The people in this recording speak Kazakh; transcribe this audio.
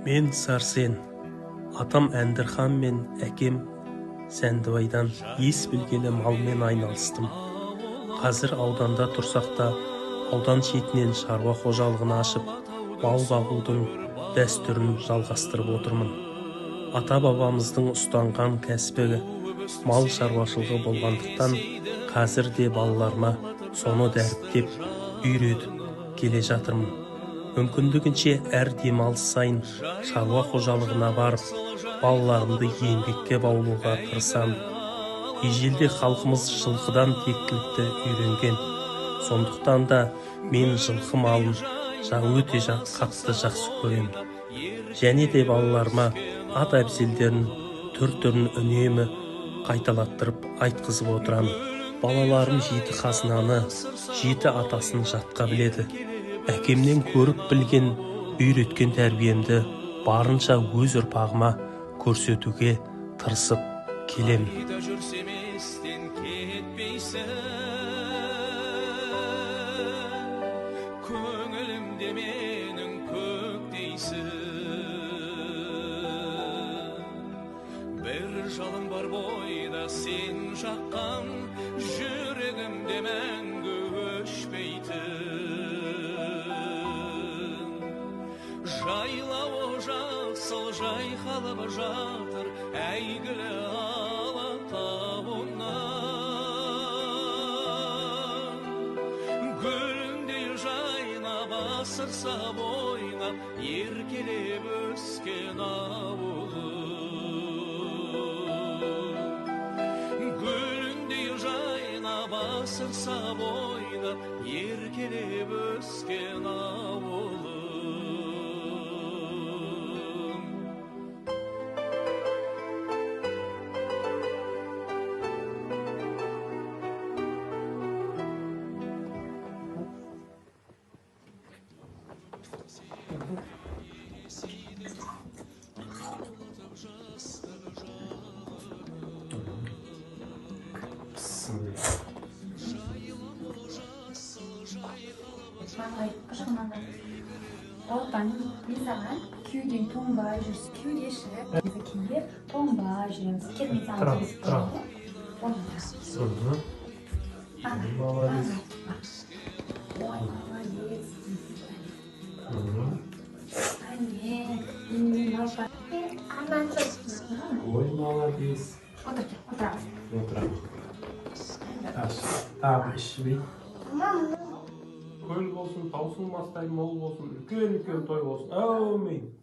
Мен Сарсен, атам Әндірхан мен әкем Сәндібайдан ес білгелі малмен айналыстым. Қазір ауданда тұрсақ та, аудан шетінен шаруа қожалығын ашып, мал бағудың дәстүрін жалғастырып отырмын. Ата-бабамыздың ұстанған кәсібі мал шаруашылығы болғандықтан, қазір де балаларыма соны дәріптеп, үйретіп келе жатырмын. Мүмкіндігінше әр демалыс сайын шаруа қожалығына барып, балаларымды еңбекке баулуға тырысамын. Ежелде халқымыз жылқыдан тектілікті үйренген. Сондықтан да мен жылқы малын өте қатты жақсы көремін. Және де балаларыма ат әбзелдерін түр-түрін үнемі қайталаттырып айтқызып отырамын. Балаларым жеті қазынаны, жеті атасын жатқа біледі. Әкемнен көріп білген, үйреткен тәрбиемді барынша өз ұрпағыма көрсетуге тырысып келемін. Көңілімде менің көктейсің, бір жалын бар бойда сен жаққан, жүрегімде мәңгі өшпейтін. Жайлауы жасыл жайқалып жатыр әйгілі Алатауынан. Гүліндей жайнап асықса бойнап, еркелеп өскен ауылым. Гүліндей жайнап асықса бойнап, еркелеп өскен ауылым. Балтаның бесаған кеуден тоңбай жүрсіз, кеудеші кейде тоңбай жүреміз. Келмей саған Молодец. Ой, молодец. Ой, молодец. Отырамыз. Тағы ішпей. Көл болсын, таусылмастай мол болсын, үлкен той болсын. Әумин.